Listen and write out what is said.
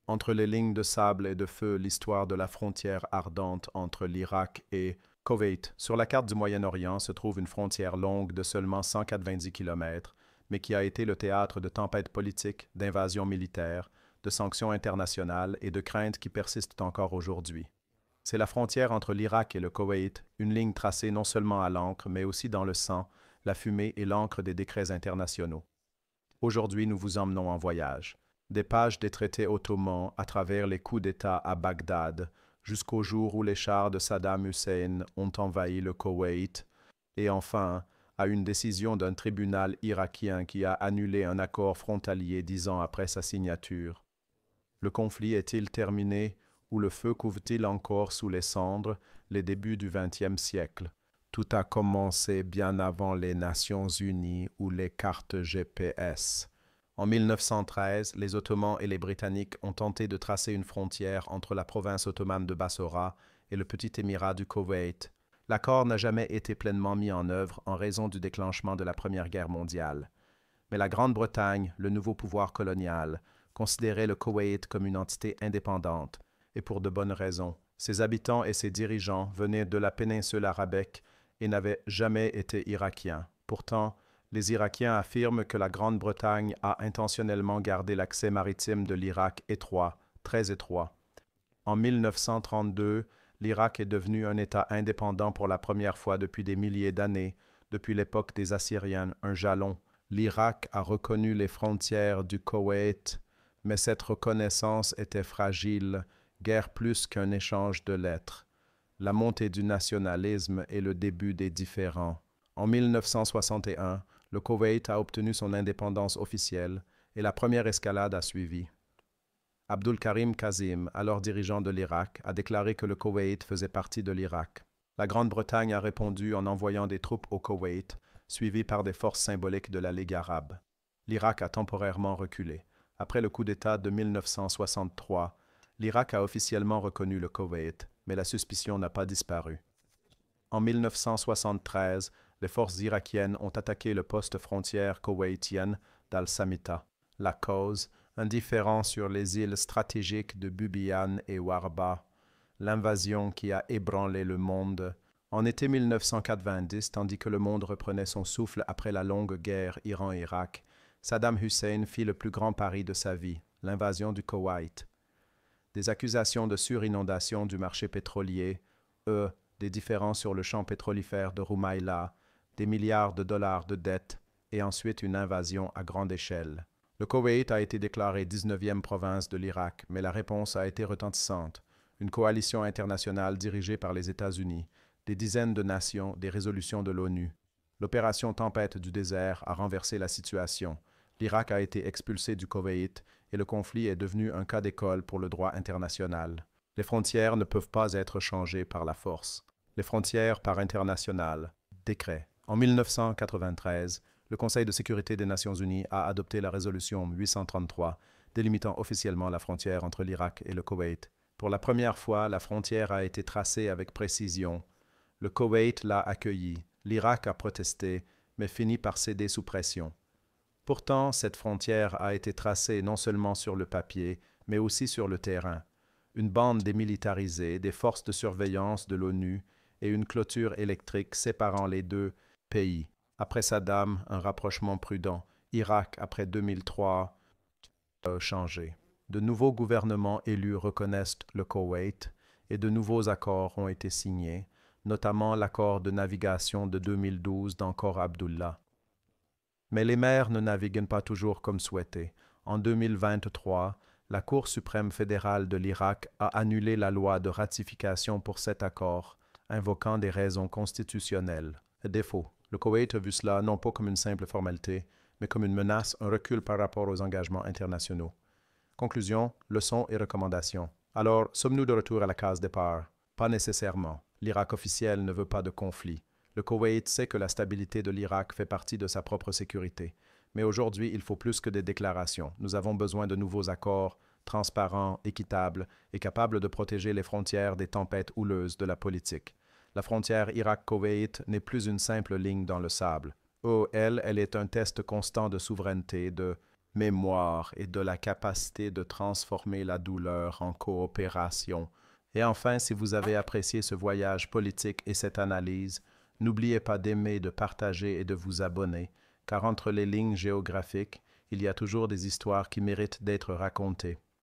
Entre les lignes de sable et de feu, l'histoire de la frontière ardente entre l'Irak et Koweït. Sur la carte du Moyen-Orient se trouve une frontière longue de seulement 190 kilomètres, mais qui a été le théâtre de tempêtes politiques, d'invasions militaires, de sanctions internationales et de craintes qui persistent encore aujourd'hui. C'est la frontière entre l'Irak et le Koweït, une ligne tracée non seulement à l'encre, mais aussi dans le sang, la fumée et l'encre des décrets internationaux. Aujourd'hui, nous vous emmenons en voyage. Des pages des traités ottomans à travers les coups d'État à Bagdad, jusqu'au jour où les chars de Saddam Hussein ont envahi le Koweït, et enfin à une décision d'un tribunal irakien qui a annulé un accord frontalier 10 ans après sa signature. Le conflit est-il terminé ou le feu couvre-t-il encore sous les cendres les débuts du XXe siècle? Tout a commencé bien avant les Nations Unies ou les cartes GPS. En 1913, les Ottomans et les Britanniques ont tenté de tracer une frontière entre la province ottomane de Bassora et le petit émirat du Koweït. L'accord n'a jamais été pleinement mis en œuvre en raison du déclenchement de la Première Guerre mondiale. Mais la Grande-Bretagne, le nouveau pouvoir colonial, considérait le Koweït comme une entité indépendante, et pour de bonnes raisons. Ses habitants et ses dirigeants venaient de la péninsule arabique et n'avaient jamais été irakiens. Pourtant, les Irakiens affirment que la Grande-Bretagne a intentionnellement gardé l'accès maritime de l'Irak étroit, très étroit. En 1932, l'Irak est devenu un État indépendant pour la première fois depuis des milliers d'années, depuis l'époque des Assyriens, un jalon. L'Irak a reconnu les frontières du Koweït, mais cette reconnaissance était fragile, guère plus qu'un échange de lettres. La montée du nationalisme est le début des différends. En 1961, le Koweït a obtenu son indépendance officielle et la première escalade a suivi. Abdul Karim Kazim, alors dirigeant de l'Irak, a déclaré que le Koweït faisait partie de l'Irak. La Grande-Bretagne a répondu en envoyant des troupes au Koweït, suivies par des forces symboliques de la Ligue arabe. L'Irak a temporairement reculé. Après le coup d'État de 1963, l'Irak a officiellement reconnu le Koweït, mais la suspicion n'a pas disparu. En 1973, les forces irakiennes ont attaqué le poste frontière koweïtien d'Al-Samita. La cause, un différend sur les îles stratégiques de Bubiyan et Warba. L'invasion qui a ébranlé le monde. En été 1990, tandis que le monde reprenait son souffle après la longue guerre Iran-Irak, Saddam Hussein fit le plus grand pari de sa vie, l'invasion du Koweït. Des accusations de surinondation du marché pétrolier, des différends sur le champ pétrolifère de Roumaïla, des milliards de dollars de dettes et ensuite une invasion à grande échelle. Le Koweït a été déclaré 19e province de l'Irak, mais la réponse a été retentissante. Une coalition internationale dirigée par les États-Unis, des dizaines de nations, des résolutions de l'ONU. L'opération Tempête du désert a renversé la situation. L'Irak a été expulsé du Koweït et le conflit est devenu un cas d'école pour le droit international. Les frontières ne peuvent pas être changées par la force. Les frontières par international. Décret. En 1993, le Conseil de sécurité des Nations unies a adopté la résolution 833, délimitant officiellement la frontière entre l'Irak et le Koweït. Pour la première fois, la frontière a été tracée avec précision. Le Koweït l'a accueilli. L'Irak a protesté, mais finit par céder sous pression. Pourtant, cette frontière a été tracée non seulement sur le papier, mais aussi sur le terrain. Une bande démilitarisée, des forces de surveillance de l'ONU et une clôture électrique séparant les deux pays. Après Saddam, un rapprochement prudent. Irak, après 2003, a changé. De nouveaux gouvernements élus reconnaissent le Koweït et de nouveaux accords ont été signés, notamment l'accord de navigation de 2012 d'Ankor Abdullah. Mais les mers ne naviguent pas toujours comme souhaité. En 2023, la Cour suprême fédérale de l'Irak a annulé la loi de ratification pour cet accord, invoquant des raisons constitutionnelles. Défaut. Le Koweït a vu cela non pas comme une simple formalité, mais comme une menace, un recul par rapport aux engagements internationaux. Conclusion, leçons et recommandations. Alors, sommes-nous de retour à la case départ? Pas nécessairement. L'Irak officiel ne veut pas de conflit. Le Koweït sait que la stabilité de l'Irak fait partie de sa propre sécurité. Mais aujourd'hui, il faut plus que des déclarations. Nous avons besoin de nouveaux accords, transparents, équitables et capables de protéger les frontières des tempêtes houleuses de la politique. La frontière Irak-Koweït n'est plus une simple ligne dans le sable. Elle est un test constant de souveraineté, de mémoire et de la capacité de transformer la douleur en coopération. Et enfin, si vous avez apprécié ce voyage politique et cette analyse, n'oubliez pas d'aimer, de partager et de vous abonner, car entre les lignes géographiques, il y a toujours des histoires qui méritent d'être racontées.